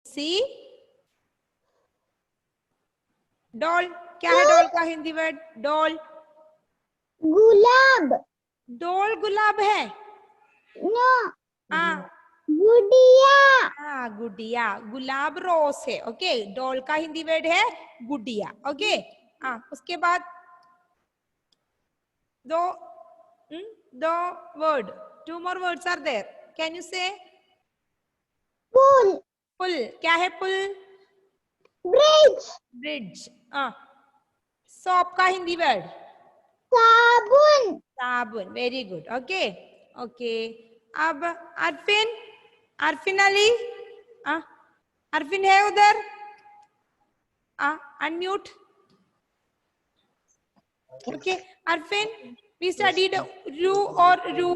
C double, क्या है doll का हिंदी वर्ड? डॉल, गुलाब। डॉल गुलाब है। नो, हाँ गुड़िया। हाँ, गुडिया, गुलाब रोज है। ओके, डॉल का हिंदी वर्ड है गुडिया। ओके, हाँ, उसके बाद दो दो word, 2 more words are there. Can you say? पुल। पुल, क्या है पुल? ब्रिज। ब्रिज। सॉप का हिंदी वर्ड? साबुन। साबुन, वेरी गुड। ओके ओके, अब अरफिन, अरफिन अली, अरफिन है उधर? अनम्यूट। ओके अरफिन, we studied रू और रू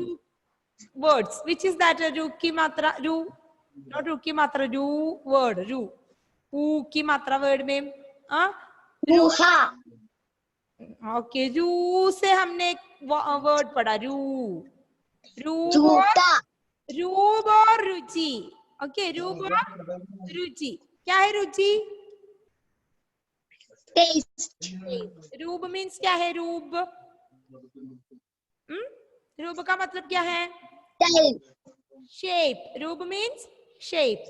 words. Which is that? रू की मात्रा, रू, not रू की मात्रा, रू वर्ड, रू, ऊ की मात्रा वर्ड में रू। रूहा। ओके, रू से हमने एक वर्ड पढ़ा, रू, रूब और जूता। रूब और रुचि। ओके, रूब और रुचि, क्या है रुचि? टेस्ट। रूब मीन्स क्या है? रूब, रूब का मतलब क्या है? शेप। रूब मीन्स शेप।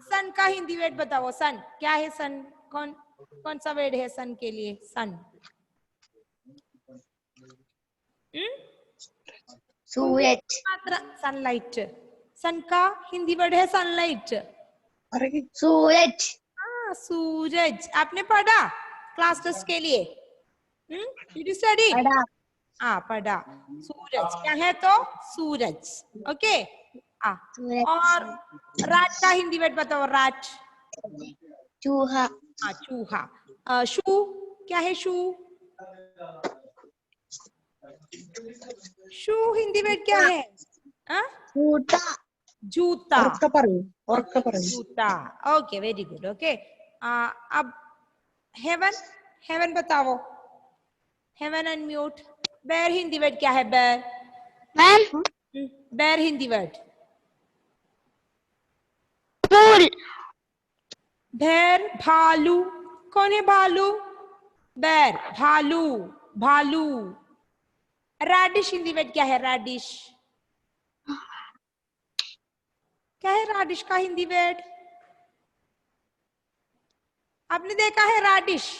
सन का हिंदी वर्ड बताओ, सन क्या है? सन कौन कौन सा वर्ड है सन के लिए? सन, सूरज। मात्रा सनलाइट। सन का हिंदी वर्ड है सनलाइट। सूरज। हाँ, सूरज। आपने पढ़ा क्लास टेस्ट के लिए? Did you study? बड़ा। हाँ, पढ़ा। सूरज क्या है? तो सूरज। ओके, सूरज। और रात का हिंदी वर्ड बताओ, रात। चूहा। चूहा। शू, क्या है शू? शू हिंदी वर्ड क्या है? जूता। जूता, जूता। Okay, very good. ओके, अब हेवन, हेवन बताओ, हेवन अनम्यूट। बेर हिंदी वर्ड क्या है? बेर, मैम, बेर हिंदी वर्ड? फूल। बैर, भालू, कौन है भालू? बैर, भालू, भालू। रैडिश हिंदी वर्ड क्या है? रैडिश, क्या है रैडिश का हिंदी वर्ड? आपने देखा है रैडिश?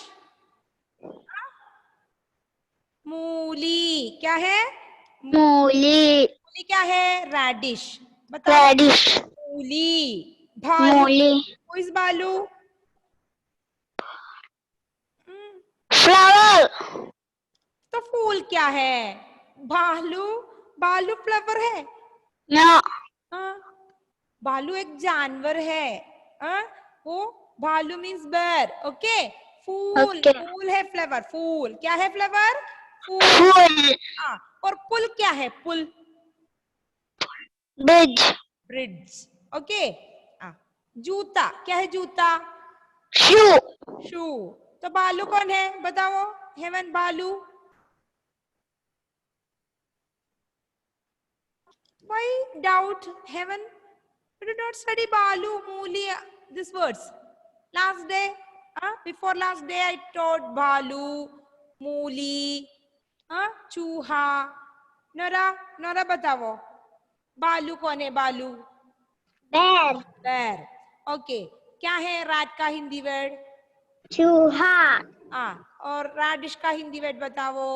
मूली, क्या है? मूली। मूली क्या है? रैडिश। बताओ। रेडिश। मूली, भालू, मूली। Who is भालू? फ्लावर। तो फूल क्या है? भालू, भालू फ्लावर है? नो। भालू एक जानवर है। वो भालू मीन्स बेर। ओके, फूल, ओके। फूल है फ्लावर, फूल क्या है? फ्लावर, फूल। फूल। और पुल क्या है? पुल, ब्रिज। ब्रिज। ओके, जूता क्या है? जूता, शू। शू। तो भालू कौन है बताओ? हेवन, भालू। Why doubt, Heaven? You did not study Balu, Muli, these words. Last day, before last day, I taught Balu, Muli, Chuha. Nora, Nora बताओ, बालू कौन है? बालू, बैर। बैर। ओके, क्या है रात का हिंदी वर्ड? चूहा। और राडिश का हिंदी वर्ड बताओ।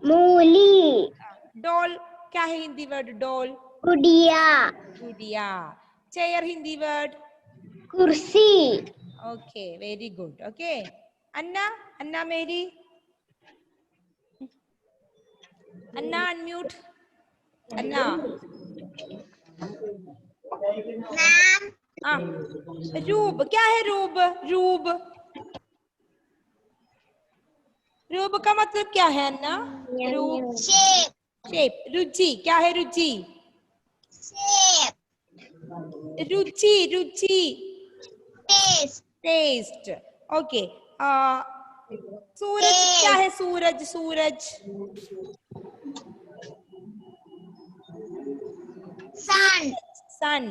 मूली। डॉल क्या है हिंदी वर्ड? डॉल, गुड़िया। गुड़िया। Chair Hindi word? कुर्सी। Okay, very good. Okay, Anna, Anna Mary, Anna unmute, अन्ना। रूब क्या है? रूब, रूब, रूब का मतलब क्या है अन्ना? रूब, शेप। शेप। रुचि क्या है? रुचि, शेप। रुचि, रुचि, टेस्ट। टेस्ट। ओके, सूरज क्या है? सूरज, सूरज, sun. Sun.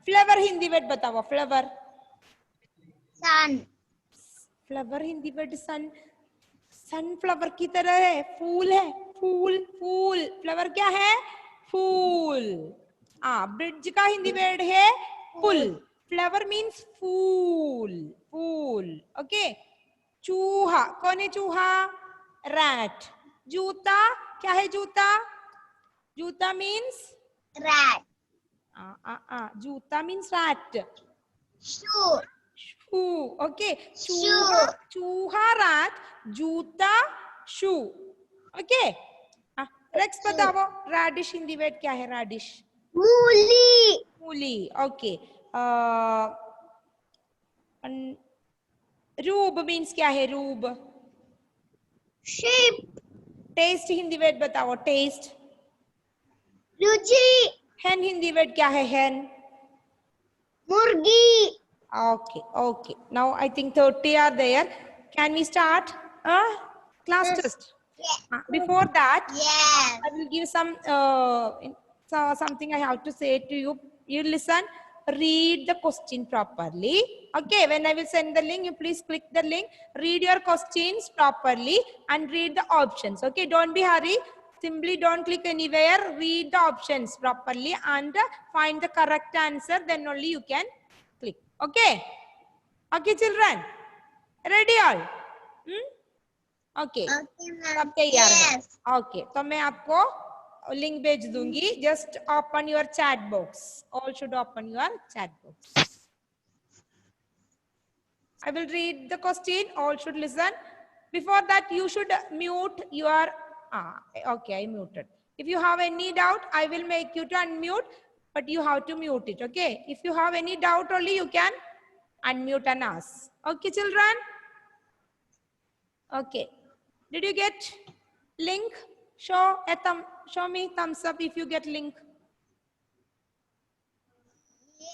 Flower Hindi word बताओ. Flower. sun, flower Hindi word sun. Sunflower की तरह है. फूल है. फूल. फूल. फ्लावर क्या है? फूल. ब्रिज का हिंदी वर्ड है पुल. फ्लावर मीन्स फूल. फूल. ओके. चूहा. कौन है चूहा? रैट. जूता. क्या है जूता? जूता मीन्स rat, जूता मीन्स रैट. shoe, शू. ओके. shoe, चूहा. चूहा रैट. जूता शू. ओके. नेक्स्ट बताओ. रैडिश हिंदी वर्ड क्या है? रैडिश. मूली, मूली. ओके. रूब मीन्स क्या है? रूब. sheep, टेस्ट हिंदी वर्ड बताओ. टेस्ट. रुचि, हेन हिंदी वर्ड क्या है? हेन. मुर्गी, Okay, okay. Now I think 30 are there. Can we start class Yes. test? Before that, yes, I will give some something I have to say to you. You listen, read the question properly. Okay, when I will send the link, you please click the link, read your questions properly and read the options. Okay, don't be hurry. Simply don't click anywhere. Read the options properly and find the correct answer. Then only you can click. Okay. Okay, children. Ready all? Okay. okay, सब ma'am. तैयार है. Yes. Okay. तो मैं आपको link भेज दूंगी. Just open your chat box. All should open your chat box. I will read the question. All should listen. Before that, you should mute your. Okay, I muted. If you have any doubt, I will make you to unmute, but you have to mute it. Okay. If you have any doubt, only you can unmute and ask. Okay, children. Okay. Did you get link? Show me thumbs up if you get link.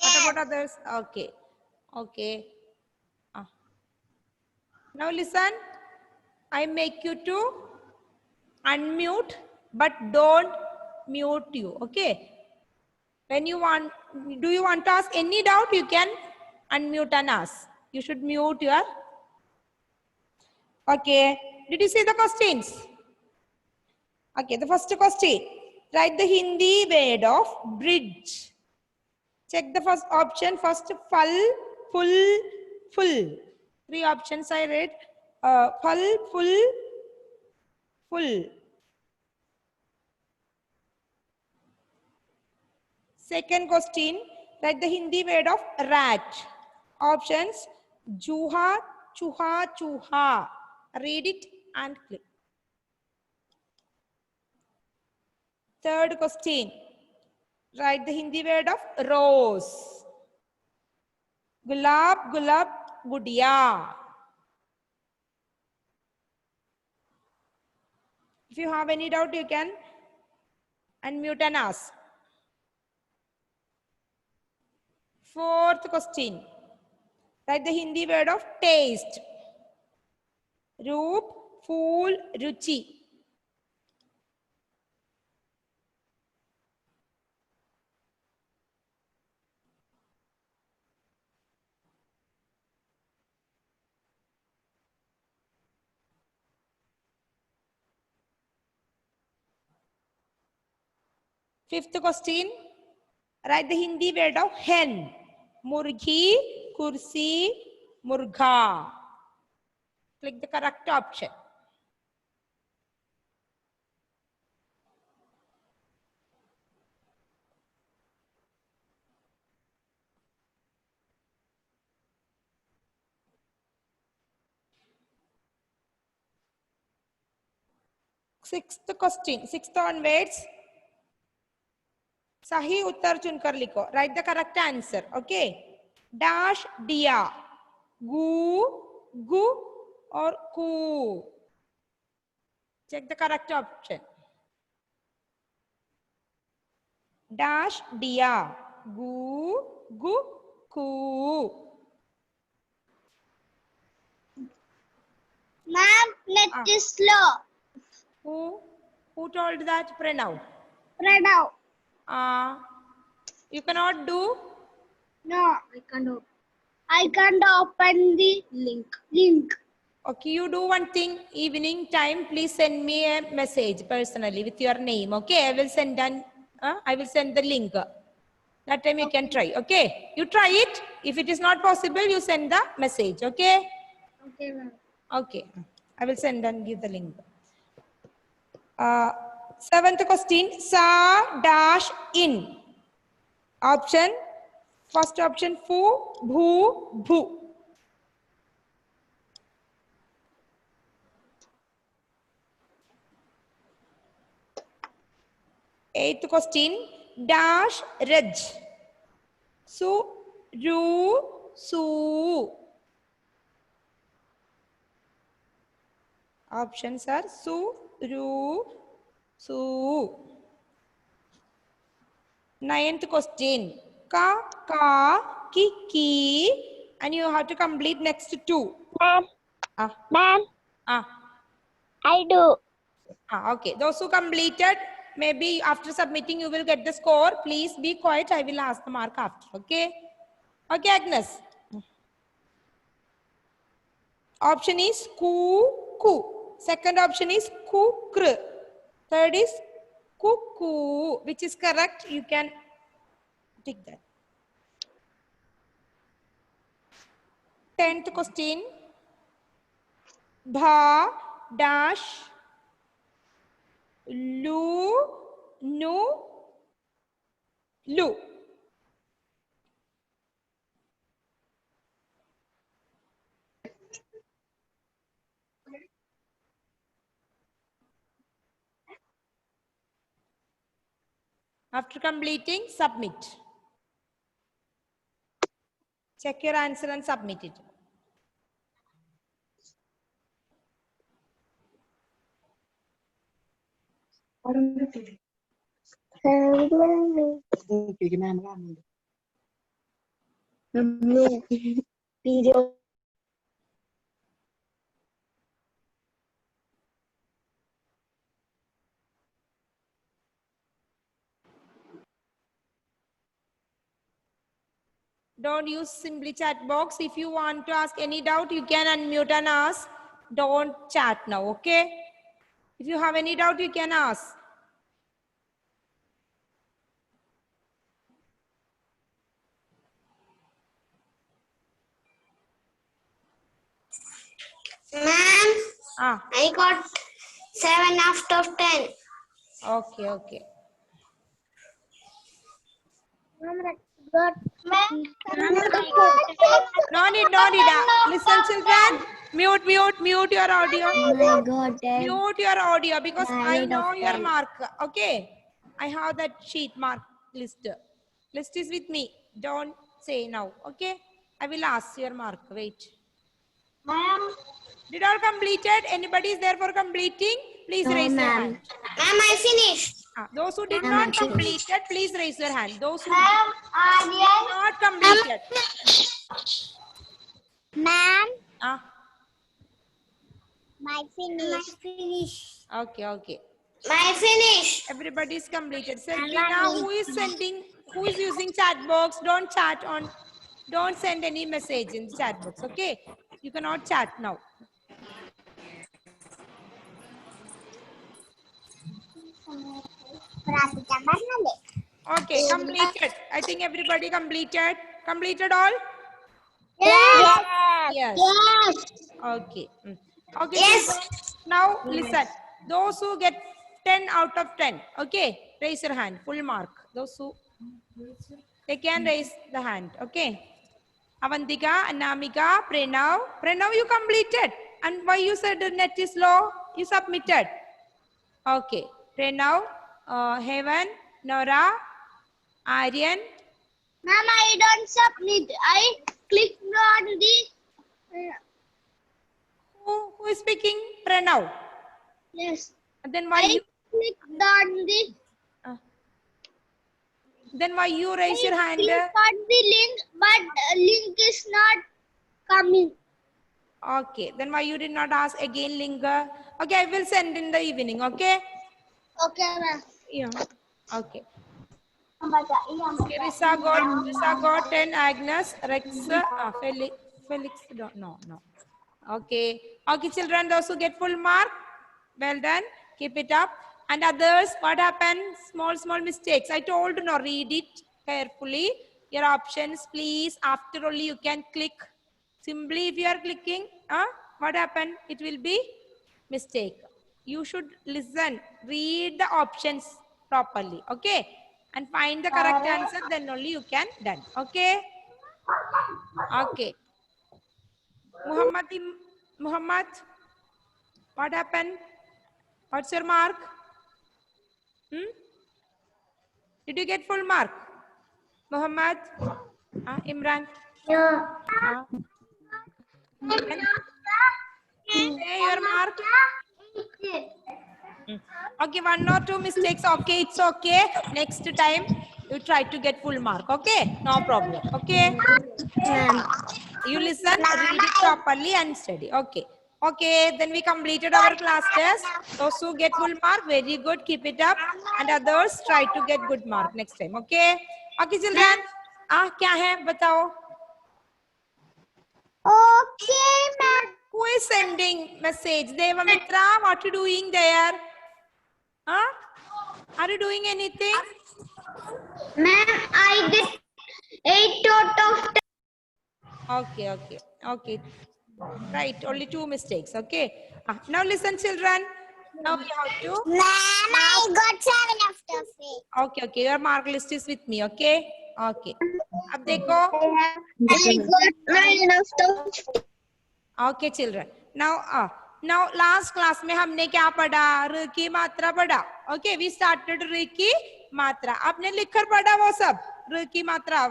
What Yes. about others? Okay. Okay. Now listen. I make you to unmute, but don't mute you. Okay. When you want, do you want to ask any doubt? You can unmute and ask. You should mute your. Okay. Did you see the questions? Okay, the first question. Write the Hindi word of bridge. Check the first option. First, full, full, full. Three options I read. Full, full, full. Second question. Write the Hindi word of rat. Options. Juha, chuha, chuha. Read it and click. Third question. Write the Hindi word of rose. Gulab, gulab, gudiya. If you have any doubt, you can unmute and ask. Fourth question. Write the Hindi word of taste. Roop, fool, ruchi. Fifth question. Write the Hindi word of hen. Murgi, kursi, murgha. Click the correct option. Sixth question. Sixth onwards. सही उत्तर चुनकर लिखो. Write the correct answer. Okay. Dash diya. Gu, gu or ku. Check the correct option. Dash diya. Gu, gu, ku. Ma'am, net is slow. Who told that? Pranav. Pranav. You cannot do. No, I can't open the link. Okay, you do one thing. Evening time, please send me a message personally with your name. Okay, I will send the link. That time you can try. Okay, you try it. If it is not possible, you send the message. Okay. Okay, ma'am. Okay, I will send and give the link. Seventh question, sa dash in. Option, first option, fu, bhu, bhu. Eighth question, dash, raj. Su, ru, su. Options are su, ru, su. Ninth question, ka, ki, and you have to complete next two. Ma'am, Ah, ma'am, ah, I do. okay. Those who completed, maybe after submitting, you will get the score. Please be quiet. I will ask the mark after. Okay. Okay, Agnes. Option is ku. Second option is kukr. Third is kuku. Which is correct? You can tick that. 10th question. Bha dash lu nu lu. After completing, submit. Check your answer and submit it. Video. Don't use simply chat box. If you want to ask any doubt, you can unmute and ask. Don't chat now, okay? If you have any doubt, you can ask. Ma'am, Ah, I got 7 out of 10. okay, okay. No need, no need. Listen, children. Mute your audio. I got 10. Mute your audio because I Nine out know of your 10. mark. Okay. I have that sheet mark list. List is with me. Don't say now. Okay. I will ask your mark. Wait. Ma'am, Did all completed? Anybody is there for completing? Please No, raise your ma'am. hand. Ma'am, I finished. Those who did Ma'am, not I complete finished. it, please raise your hand. Those who Ma'am, did not completed. Ma'am, Ah, my finish. okay, okay. My finish. Everybody is completed. Ma'am, Selfina, who is sending, who is using chat box? Don't chat on, don't send any message in the chat box, okay? You cannot chat now. Okay, completed. I think everybody completed. Completed all? Yes. Yes. Yes. Okay. Okay, Yes. children. Now listen. Those who get 10 out of 10, okay? Raise your hand. Full mark. Those who, they can raise the hand, okay? Avantika, Anamika, Pranav. Pranav, you completed. And why you said the net is low? You submitted. Okay. Pranav, Heaven, Nora, Aryan. Ma'am, I don't submit. I clicked on the. Who is speaking? Pranav. Yes. And then why I you? clicked on the. Then why you raise your hand? Clicked on the link, but link is not coming. Okay. Then why you did not ask again, Linga? Okay, I will send in the evening. Okay. Okay, ma'am. Yeah. Okay. Okay, Risa got 10. Agnes, Rex, Felix, no. Okay. Okay, children, those who get full mark, well done. Keep it up. And others, what happened? Small mistakes. I told you, no, read it carefully. Your options, please. After only you can click. Simply, if you are clicking, what happened? It will be mistake. You should listen, read the options properly. Okay. And find the correct answer. Then only you can done. Okay. Okay. Muhammad, what happened? What's your mark? Did you get full mark? Muhammad? Imran? Say your mark. Okay, 1 or 2 mistakes. Okay, it's okay. Next time, you try to get full mark. Okay, no problem. Okay. You listen, read it properly and study. Okay. Okay, then we completed our class test. Those who get full mark, very good. Keep it up. And others try to get good mark next time. Okay. Okay, children. क्या है बताओ? Okay, ma'am. Who is sending message? Devamitra, what are you doing there? Are you doing anything? Ma'am, I get 8 out of 10. Okay. Right, only 2 mistakes. Okay. Now listen, children. Now we have to. Ma'am, I got 7 out of 8. Okay. Your mark list is with me. Okay. अब देखो. I got 9 out of 10. Okay, children. Now last class में हमने क्या पढ़ा? र की मात्रा पढ़ा. Okay, we started र की मात्रा. आपने लिखकर पढ़ा वो सब. र की मात्रा.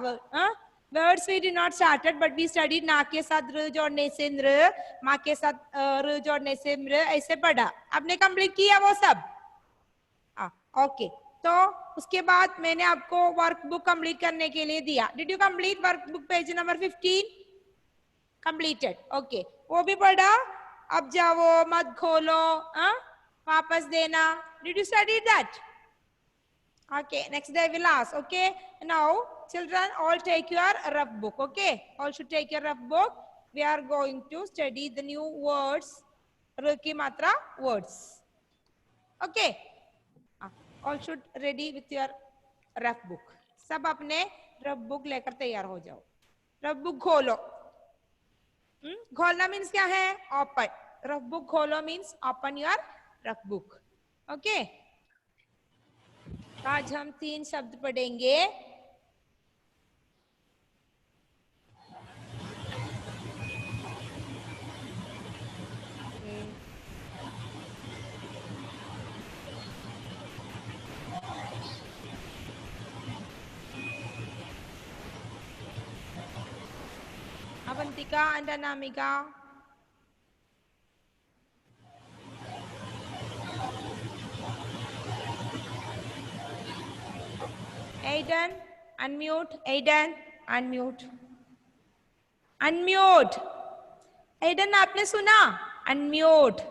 Words we did not started, but we studied ना के साथ र जोड़ने से नृ, माँ के साथ र जोड़ने से मृ, ऐसे पढ़ा. आपने कंप्लीट किया वो सब? Okay. तो उसके बाद मैंने आपको वर्कबुक कंप्लीट करने के लिए दिया. Did you complete workbook page number 15? Completed. Okay. वो भी पढ़ा. अब जाओ, मत खोलो, वापस देना. Did you study that? Okay. Next day we'll ask. Okay. Now, children, all take your rough book. Okay. All should take your rough book. We are going to study the new words, र की मात्रा words. Okay. All should ready with your rough book. सब अपने rough book लेकर तैयार हो जाओ. rough book खोलो. खोलना means क्या है? Open. rough book खोलो means open your rough book. Okay. आज हम 3 शब्द पढ़ेंगे. Avantika and Anamika. Aiden, unmute. Aiden, unmute. Unmute. Aiden, आपने सुना? Unmute.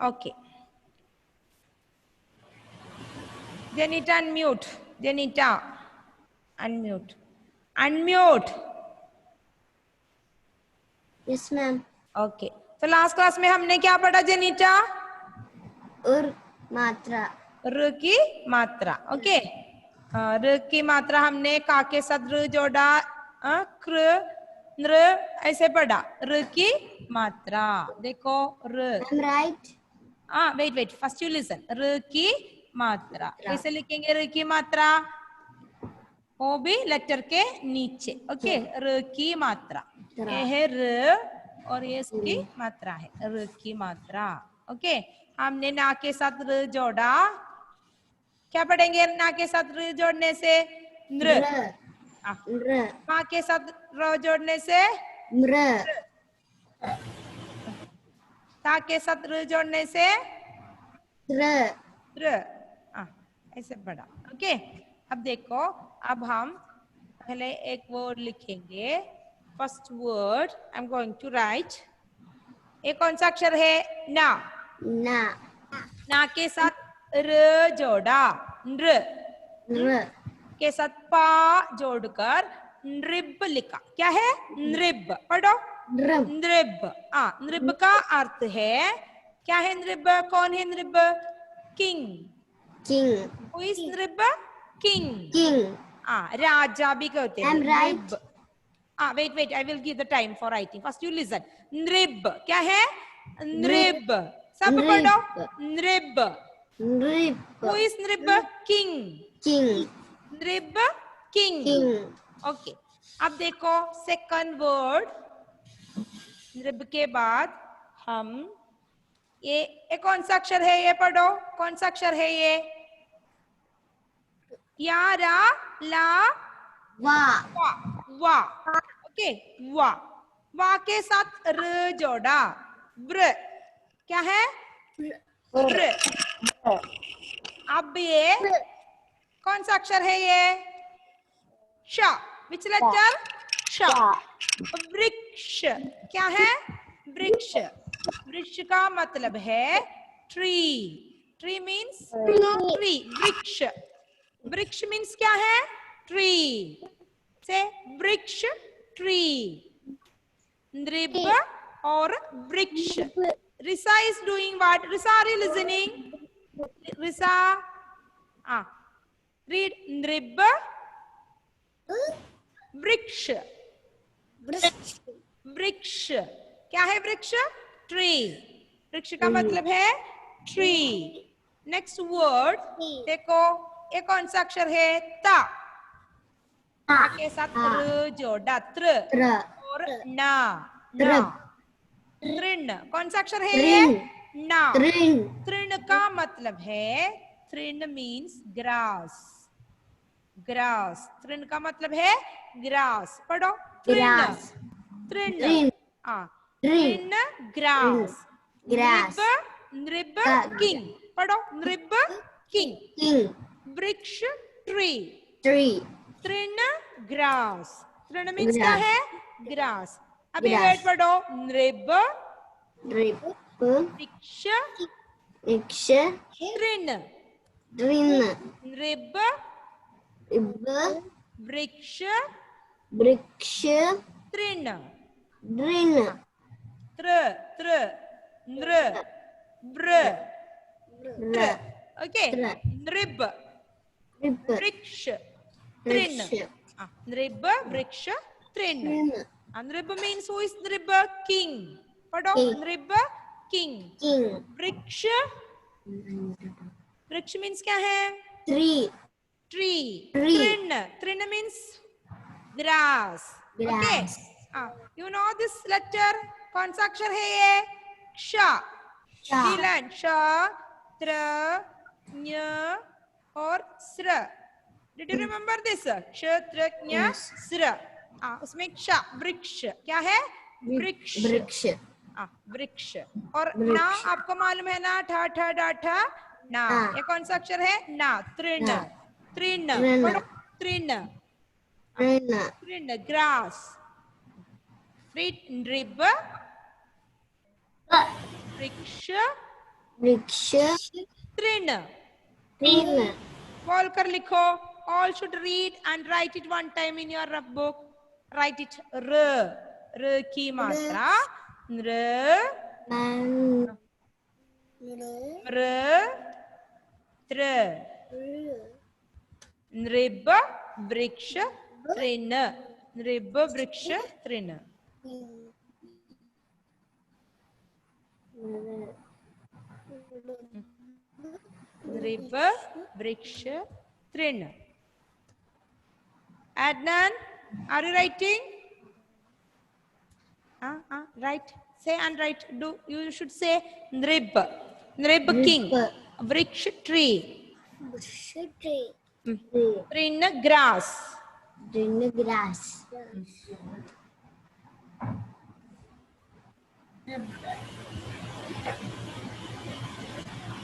Okay. Janita, unmute. Janita, unmute. Unmute. Yes, ma'am. Okay. तो लास्ट क्लास में हमने क्या पढ़ा जेनिटा? मात्रा. र की मात्रा. ओके. र की मात्रा हमने का के साथ र जोड़ा, क्र नृ ऐसे पढ़ा. र की मात्रा. देखो र. I'm right. Wait. First you listen. र की मात्रा. कैसे लिखेंगे र की मात्रा? वो भी लेटर के नीचे. ओके. र की मात्रा. ये है र और ये इसकी मात्रा है. र की मात्रा. ओके. हमने ना के साथ र जोड़ा. क्या पढ़ेंगे ना के साथ र जोड़ने से? नृ. मा के साथ र जोड़ने से? मृ. ता के साथ र जोड़ने से? त्र. ऐसे पढ़ा. ओके. अब देखो, अब हम पहले एक वर्ड लिखेंगे. First word I am going to write. ये कौन सा अक्षर है? ना. ना. ना के साथ र जोड़ा नृ R. के साथ पा जोड़कर नृब लिखा. क्या है? नृब. पढ़ो. Nrib. नृब. नृब का अर्थ है क्या है? नृब. कौन है नृब? किंग. King. हु इज नृब? किंग. King. राजा भी कहते हैं. I'm right. नृब. wait, I will give the time for writing. First you listen. नृब क्या है? नृब. सब नृब. पढ़ो. नृब. Nrib. Who is नृब? King. King. नृब king. King. Okay. अब देखो सेकंड वर्ड. नृब के बाद हम ये कौन सा अक्षर है? ये पढ़ो. कौन सा अक्षर है ये? या रा ला Va. वा. वा. ओके. वा. वा के साथ र जोड़ा. ब्र. क्या है? ब्र. अब ये कौन सा अक्षर है ये? श. विच लेटर? श. वृक्ष. क्या है? वृक्ष. वृक्ष का मतलब है ट्री. Tree means tree. वृक्ष. वृक्ष मीन्स क्या है? ट्री. से वृक्ष. ट्री. नृब और वृक्ष. Risa is doing what? Risa, are you listening? Risa, read. नृब वृक्ष. वृक्ष. क्या है वृक्ष? ट्री. वृक्ष का मतलब है ट्री. नेक्स्ट वर्ड देखो. ये कौन सा अक्षर है? ता. ता के साथ र जोड़ा. त्र. Tra. और ना. ना. Trib. तृण. कौन सा अक्षर है ये? ना. Trin. तृण का मतलब है, तृण मीन्स ग्रास. ग्रास. तृण का मतलब है ग्रास. पढ़ो. Grass. तृण. Trin. तृण ग्रास. Grass. नृब किंग. पढ़ो. नृब किंग. King. वृक्ष ट्री. Tree. तृण ग्रास. तृण मीन्स क्या है? ग्रास. अभी Grass. वर्ड पढ़ो. नृब Drip. वृक्ष Iksha. तृण. Drin. नृब Ib. वृक्ष Briksha. तृण. Drin. त्र. त्र. नृ. ब्र. Ra. ओके. त्र. नृब Rib. वृक्ष तृण. Briksha. नृब वृक्ष तृण. Drin. नृब मीन्स हु इज नृब? किंग. पढ़ो. King. नृब किंग. King. वृक्ष. वृक्ष मीन्स क्या है? Tree. ट्री. Tree. तृण. तृण means grass. Okay. Grass. You know this letter. कौन सा अक्षर है ये? क्ष. Sha. शीलन. श, त्र, ञ और स्र. Did you remember this? क्ष, त्र, ञ, Yes. स्र. उसमें क्ष. वृक्ष. क्या है? वृक्ष. Briksha. वृक्ष. और वृक्ष. ना आपको मालूम है ना? ठ ठ डा ठ ना. ये कौन सा अक्षर है? ना. तृण. ना. तृण. तृण. पढ़ो. तृण. Rina. तृण. ग्रास. नृब वृक्ष Briksha. तृण. Trina. बोल कर लिखो. All should read and write it one time in your rough book. Write it. र. र की मात्रा. नृ. Man. र. त्र. नृब वृक्ष तृण. नृब वृक्ष तृण. नृब वृक्ष तृण. Adnan, are you writing? Write. Say and write. Do you should say nrib. Nrib king. Vriksh tree. Trin grass. Trin grass.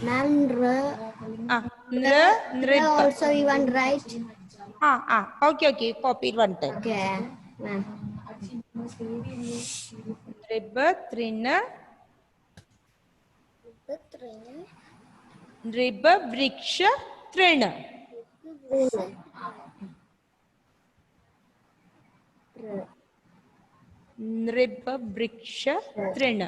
Ma'am, Nrib. also you want to write? Okay. Copy it one time. Okay, ma'am. Nrib, trin. नृप वृक्ष तृण नृप वृक्ष तृण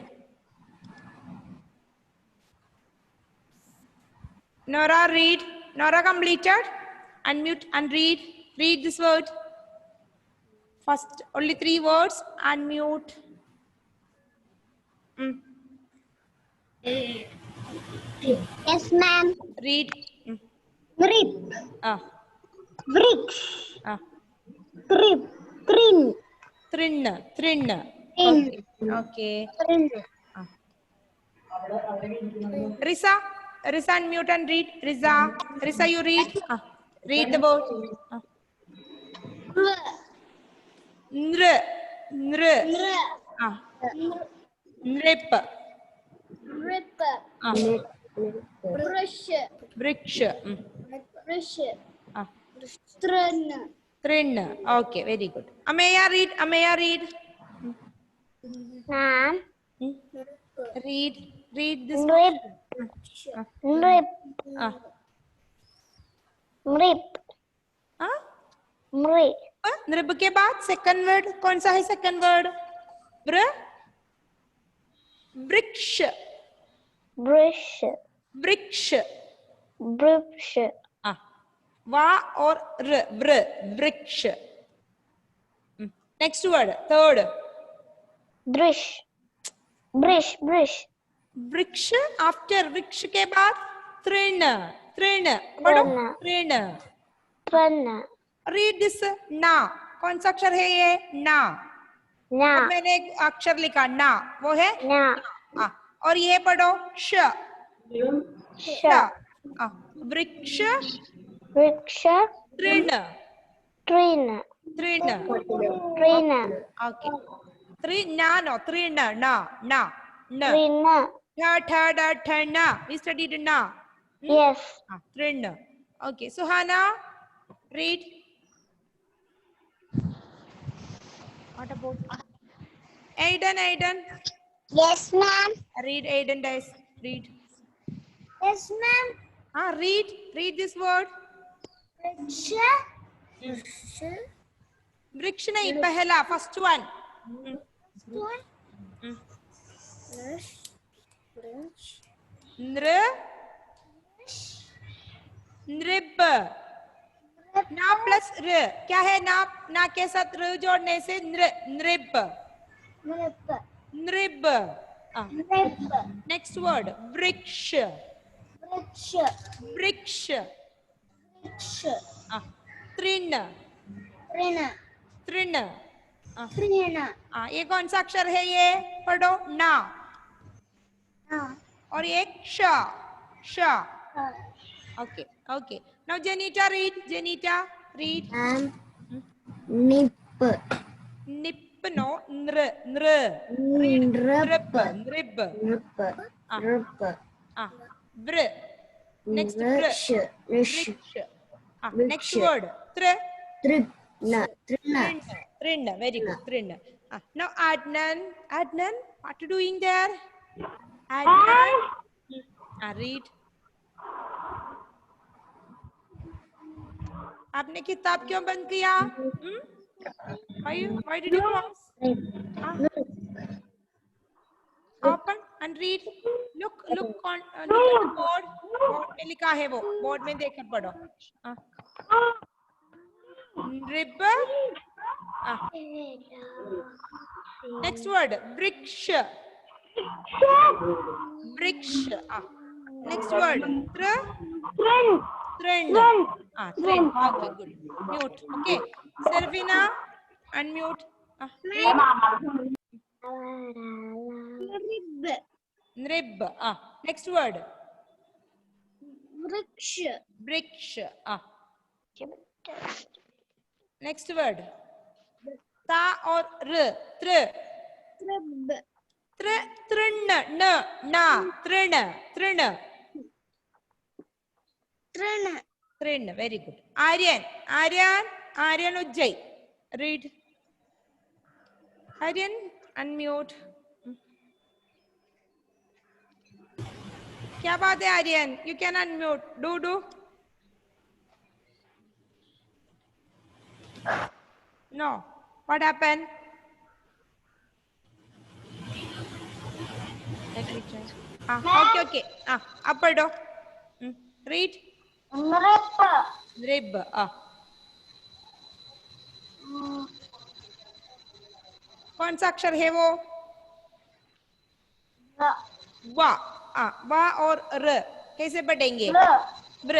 Nora, read. Nora completed. Unmute and read. Read this word. First, only 3 words. Unmute. Yes, ma'am. Read. Grip. Ah. Bricks. Ah. Grip. Trin. Trin. Trin. Trin. Okay. Trin. Ah. Risa. Risa, unmute and read. Risa. Risa, you read. Ah. Read the word. Ah. Nr. Nr. Ah. Nrip. Grip. Ah. Brush. Briksh. Brush. Ah. Trin. Trin. Okay, very good. Ameya, read. Ameya, read. Ma'am. Read. Read this Grip. Ah. Grip. Ah. Grip. Ah? Grip. नृप के बाद second word कौन सा है second word वृक्ष Brush. वृक्ष Brush. वा और वृ वृक्ष next word third Brush. Brush. Brush. वृक्ष आफ्टर वृक्ष के बाद तृण तृण पढ़ो तृण Trin. रीड दिस ना कौन सा अक्षर है ये ना Na. अब मैंने एक अक्षर लिखा ना वो है Na. और ये पढ़ो श Sha. वृक्ष Vriksha. तृण Trin. तृण Trin. ओके तृणा नो तृण ना ना न Trina. ठ ठ ठ ना वी स्टडीड ना Yes. तृण okay Suhana read what about Aiden Aiden Yes, ma'am. read Aiden guys read Yes, ma'am. read this word Vriksha. वृक्ष नहीं पहला फर्स्ट वन नृ नृप ना प्लस र क्या है ना के साथ र जोड़ने से नृप नृप नेक्स्ट वर्ड वृक्ष वृक्ष तृण तृण ये कौन सा अक्षर है ये पढ़ो ना और एक श okay okay now Jenita read Nip. Nip no नृ नृ नृप नृप वृ नेक्स्ट वृ वृक्ष नेक्स्ट वर्ड तृण very good तृण now Adnan what you doing there Adnan read आपने किताब क्यों बंद किया why did you close open and read look at the board में लिखा है वो बोर्ड में देखकर पढ़ो नृप next word वृक्ष next word trin trin okay good mute okay Servina unmute nrib next word वृक्ष next word ता और र तृण न ना तृण very good Aryan Ujjai read Aryan unmute क्या बात है Aryan? You can unmute. Do. No. What happened? Let me try. Okay. Up पढ़ो. Read. Rib. कौन सा अक्षर है वो? वा. वा और र कैसे पढ़ेंगे? ब्र.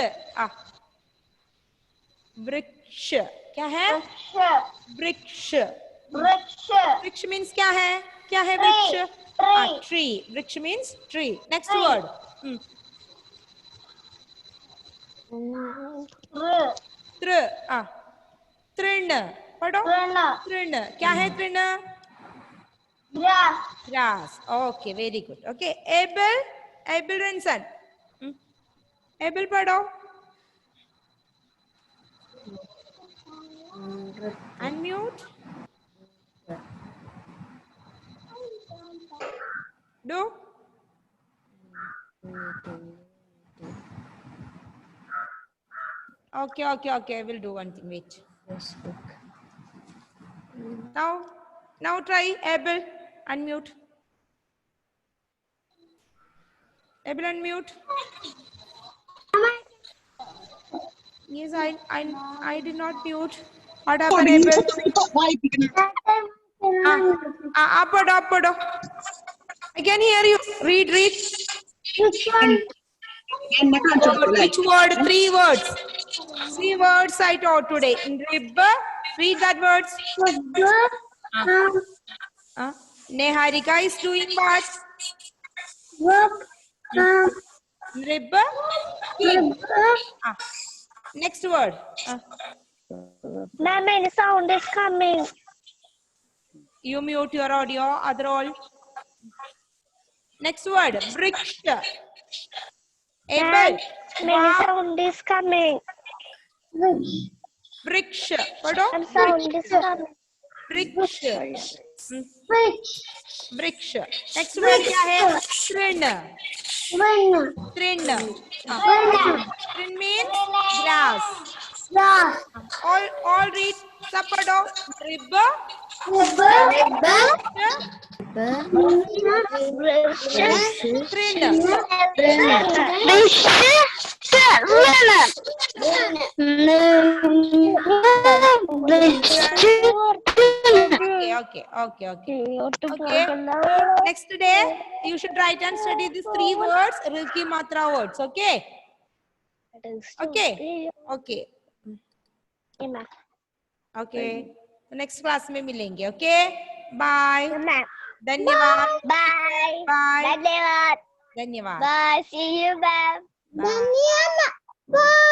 वृक्ष. क्या है? वृक्ष. वृक्ष मीन्स क्या है? क्या है वृक्ष? ट्री. वृक्ष मीन्स ट्री. Next word. तृ. तृण. पढ़ो. तृण. क्या है तृण? Grass. Okay, very good. Okay, Abel Renson. Abel पढ़ो. Unmute. Do. Okay. I will do one thing. Wait. Now try Abel. Unmute. Abel, unmute. Yes, I did not mute. What happened, Abel? Up. I can hear you. Read. Which one? Which word? 3 words. 3 words I taught today. In rib, read that words. Neharika is doing what? Rib. Next word. Ma'am, any sound is coming. You mute your audio. Other all. Next word. Vriksha. Abel. Many sound is coming. Vriksha. Pardon? Some sound is coming. Vriksha. Vriksha. Next word क्या है? Trin. Trin means grass. All read. सब पढ़ो. Rib. Okay. Next day, you should write and study these 3 words, Rilki Matra words. Okay. Okay. So next class में मिलेंगे. Okay. Bye. धन्यवाद. Bye. Dhanyavad. Bye. See you, ma'am. Bye. Bye.